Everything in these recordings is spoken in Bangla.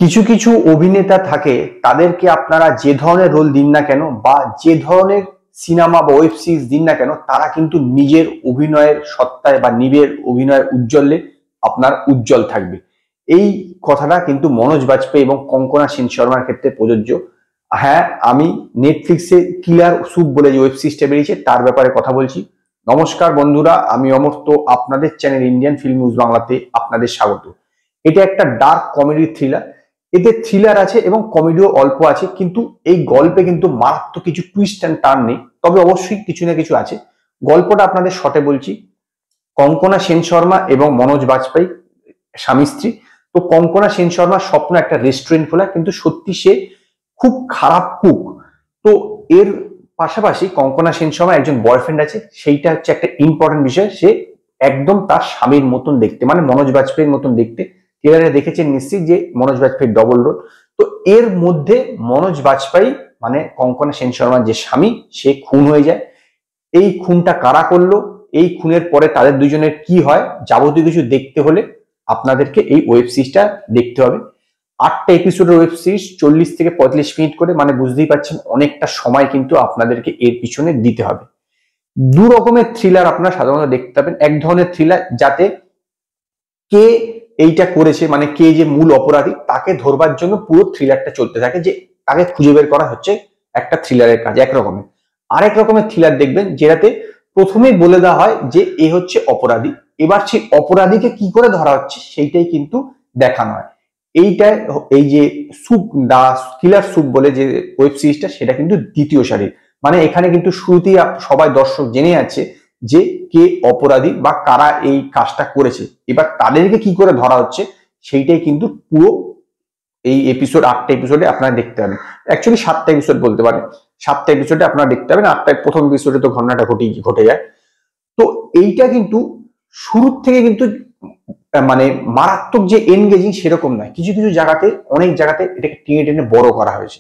কিছু কিছু অভিনেতা থাকে, তাদেরকে আপনারা যে ধরনের রোল দিন না কেন বা যে ধরনের সিনেমা বা ওয়েব সিরিজ দিন না কেন, তারা কিন্তু নিজের অভিনয়ের সত্তায় বা নিজের অভিনয়ের উজ্জ্বলে আপনার উজ্জ্বল থাকবে। এই কথাটা কিন্তু মনোজ বাজপেয়ী এবং কঙ্কনা সেন শর্মার ক্ষেত্রে প্রযোজ্য। হ্যাঁ, আমি নেটফ্লিক্সে কিলার সুপ বলে যে ওয়েব সিরিজটা বেরিয়েছে তার ব্যাপারে কথা বলছি। নমস্কার বন্ধুরা, আমি অমর্ত্য, আপনাদের চ্যানেল ইন্ডিয়ান ফিল্ম নিউজ বাংলাতে আপনাদের স্বাগত। এটা একটা ডার্ক কমেডি থ্রিলার। এতে থ্রিলার আছে এবং কমেডিও অল্প আছে, কিন্তু এই গল্পে কিন্তু মারাত্মক কিছু টুইস্ট অ্যান্ড টার্ন নেই, তবে অবশ্যই কিছু না কিছু আছে। গল্পটা আপনাদের শর্টে বলছি। কঙ্কনা সেন শর্মা এবং মনোজ বাজপেয়ী স্বামী স্ত্রী। তো কঙ্কনা সেন শর্মার স্বপ্ন একটা রেস্টুরেন্ট খোলা, কিন্তু সত্যি সে খুব খারাপ কুক। তো এর পাশাপাশি কঙ্কনা সেন শর্মা একজন বয়ফ্রেন্ড আছে, সেইটা হচ্ছে একটা ইম্পর্টেন্ট বিষয়। সে একদম তার স্বামীর মতন দেখতে, মানে মনোজ বাজপেয়ীর মতন দেখতে। ট্রেলারে দেখেছেন নিশ্চিত যে মনোজ বাজপেয়ীর ডবল রোল। তো এর মধ্যে মনোজ বাজপেয়ী মানে কঙ্কনা সেন শর্মার যে স্বামী, সে খুন হয়ে যায়। এই খুনটা কারা করলো, এই খুনের পরে তাদের দুজনের কি হয়, যাবতীয় কিছু দেখতে হলে আপনাদেরকে এই ওয়েব সিরিজটা দেখতে হবে। 8টা এপিসোডের ওয়েব সিরিজ, 40 থেকে 45 মিনিট করে, মানে বুঝতেই পারছেন অনেকটা সময় কিন্তু আপনাদেরকে এর পিছনে দিতে হবে। দু রকমের থ্রিলার আপনারা সাধারণত দেখতে পাবেন। এক ধরনের থ্রিলার যাতে কে এইটা করেছে, মানে কে যে মূল অপরাধী তাকে ধরবার জন্য পুরো থ্রিলারটা চলতে থাকে, যে তাকে খুঁজে বের করা হচ্ছে একটা থ্রিলারের কাজ একরকমের। আরেক রকমের থ্রিলার দেখবেন যেটাতে প্রথমেই বলে দেওয়া হয় যে এ হচ্ছে অপরাধী, এবার সেই অপরাধীকে কি করে ধরা হচ্ছে সেইটাই কিন্তু দেখানো হয়। এইটা এই যে সুপ দা কিলার সুপ বলে যে ওয়েব সিরিজটা, সেটা কিন্তু দ্বিতীয় সারির। মানে এখানে কিন্তু শুরুতেই সবাই দর্শক জেনে যাচ্ছে যে কে অপরাধী বা কারা এই কাজটা করেছে, এবার তাদেরকে কি করে ধরা হচ্ছে সেইটাই কিন্তু পুরো এই এপিসোড 8টা এপিসোডে আপনারা দেখতে পাবেন। অ্যাকচুয়ালি 7টা এপিসোড বলতে পারেন। 7টা এপিসোডে আপনারা দেখতে পাবেন। 8টায় প্রথম এপিসোডে তো ঘটনাটা ঘটে যায়। তো এইটা কিন্তু শুরুর থেকে কিন্তু মানে মারাত্মক যে এনগেজিং সেরকম নয়। কিছু কিছু জায়গাতে, অনেক জায়গাতে এটাকে টেনে টেনে বড় করা হয়েছে।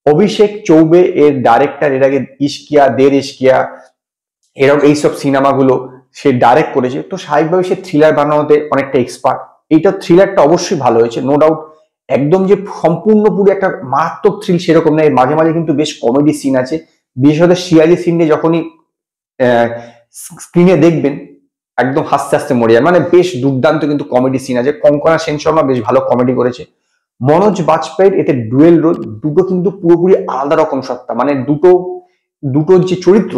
অভিষেক চৌবে এর ডাইরেক্টর, এর আগে ইশকিয়া, দের ইশকিয়া, এরকম এইসব সিনেমাগুলো সে ডাইরেক্ট করেছে। তো স্বাভাবিকভাবে সে থ্রিলার বানানোতে অনেকটা এক্সপার্ট। এইটা থ্রিলারটা অবশ্যই ভালো হয়েছে, নো ডাউট। একদম যে সম্পূর্ণ পুরো একটা মারাত্মক থ্রিল সেরকম না, এর মাঝে মাঝে কিন্তু বেশ কমেডি সিন আছে। বিশেষত শিয়ালি সিনে যখনই স্ক্রিনে দেখবেন একদম হাসতে হাসতে মরে যায়, মানে বেশ দুর্দান্ত কিন্তু কমেডি সিন আছে। কঙ্কনা সেন শর্মা বেশ ভালো কমেডি করেছে। মনোজ বাজপেয়ীর এতে ডুয়েল রোল, দুটো কিন্তু পুরোপুরি আলাদা রকম সত্তা, মানে দুটো দুটো যে চরিত্র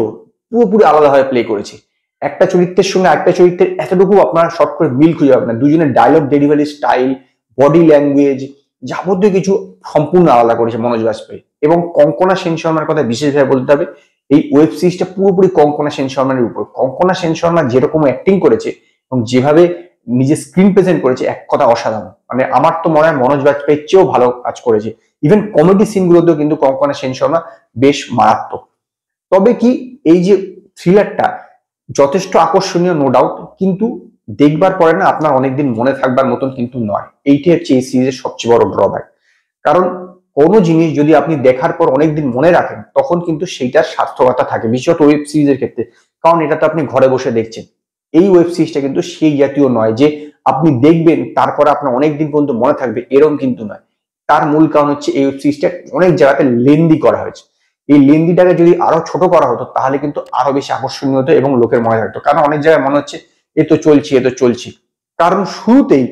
পুরোপুরি আলাদাভাবে প্লে করেছে। একটা চরিত্রের সঙ্গে আরেকটা চরিত্রের এতটুকু আপনার শর্ট করে মিল খুঁজে পাবেন না। দুজনের dialogue delivery style, body language, যাবতীয় কিছু সম্পূর্ণ আলাদা করেছে মনোজ বাজপেয়ী। এবং কঙ্কনা সেন শর্মার কথা বিশেষভাবে বলতে হবে, এই ওয়েব সিরিজটা পুরোপুরি কঙ্কনা সেন শর্মার উপর। কঙ্কনা সেন শর্মা যেরকম অ্যাক্টিং করেছে এবং যেভাবে নিজের স্ক্রিন প্রেজেন্ট করেছে, এক কথা অসাধারণ। মানে আমার তো মনে হয় মনোজ বাজপেয়ীর চেয়েও ভালো কাজ করেছে। ইভেন কমেডি সিনগুলোতেও কিন্তু কঙ্কনা সেন শর্মা বেশ মারাত্মক। তবে কি, এই যে থ্রিলারটা যথেষ্ট আকর্ষণীয়, নো ডাউট, কিন্তু দেখবার পরে না আপনার অনেকদিন মনে থাকবার মতন কিন্তু নয়। এইটি হচ্ছে এই সিরিজের সবচেয়ে বড় ড্রব্যাক। কারণ কোনো জিনিস যদি আপনি দেখার পর অনেকদিন মনে রাখেন, তখন কিন্তু সেইটার সার্থকতা থাকে, বিশেষত ওয়েব সিরিজের ক্ষেত্রে। কারণ এটা তো আপনি ঘরে বসে দেখছেন। এই ওয়েব সিরিজটা কিন্তু সেই জাতীয় নয় যে আপনি দেখবেন তারপর আপনার অনেকদিন পর্যন্ত মনে থাকবে, এরকম কিন্তু নয়। তার মূল কারণ হচ্ছে এই ওয়েব সিরিজটা অনেক জায়গাতে লেন্দি করা হয়েছে। এই লেন্দিটাকে যদি আরো ছোট করা হতো তাহলে কিন্তু আরো বেশি আকর্ষণীয় হতো এবং লোকের মনে থাকতো। কারণ অনেক জায়গায় মনে হচ্ছে এ তো চলছে, এ তো চলছে। কারণ শুরুতেই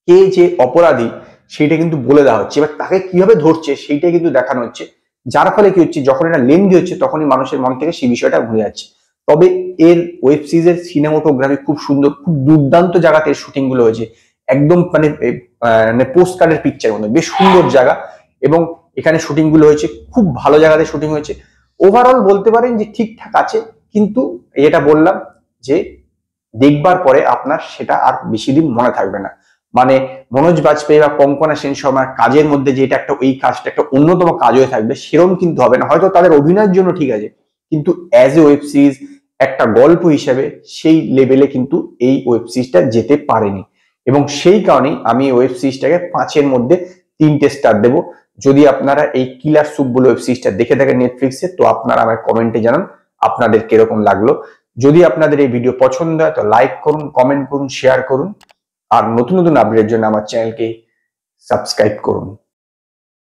কে যে অপরাধী সেটা কিন্তু বলে দেওয়া হচ্ছে, এবার তাকে কিভাবে ধরছে সেইটাই কিন্তু দেখানো হচ্ছে। যার ফলে কি হচ্ছে, যখন এটা লেন্দি হচ্ছে তখনই মানুষের মন থেকে সেই বিষয়টা ভুলে যাচ্ছে। তবে এর ওয়েব সিরিজের সিনেমাটোগ্রাফি খুব সুন্দর, খুব দুর্দান্ত জায়গাতে শুটিং গুলো হয়েছে। একদম মানে পোস্ট কার্ডের পিকচার মতো বেশ সুন্দর জায়গা, এবং এখানে শুটিং গুলো হয়েছে খুব ভালো জায়গাতে শুটিং হয়েছে। ওভারঅল বলতে পারেন যে ঠিকঠাক আছে, কিন্তু যেটা বললাম যে দেখবার পরে আপনার সেটা আর বেশি দিন মনে থাকবে না। মানে মনোজ বাজপেয়ী বা কঙ্কনা সেন শর্মার কাজের মধ্যে যেটা একটা, ওই কাজটা একটা অন্যতম কাজ হয়ে থাকবে সেরকম কিন্তু হবে না। হয়তো তাদের অভিনয়ের জন্য ঠিক আছে, কিন্তু অ্যাজ এ ওয়েব সিরিজ একটা গল্প হিসেবে সেই লেভেলে কিন্তু এই ওয়েব সিরিজটা যেতে পারেনি। এবং সেই কারণেই আমি ওয়েব সিরিজটাকে 5-এর মধ্যে 3টে স্টার দেবো। যদি আপনারা এই কিলার সুপ বলে ওয়েব সিরিজটা দেখে থাকেন নেটফ্লিক্সে, তো আপনারা আমার কমেন্টে জানান আপনাদের কিরকম লাগলো। যদি আপনাদের এই ভিডিও পছন্দ হয় তো লাইক করুন, কমেন্ট করুন, শেয়ার করুন। আর নতুন নতুন আপডেটের জন্য আমার চ্যানেলকে সাবস্ক্রাইব করুন।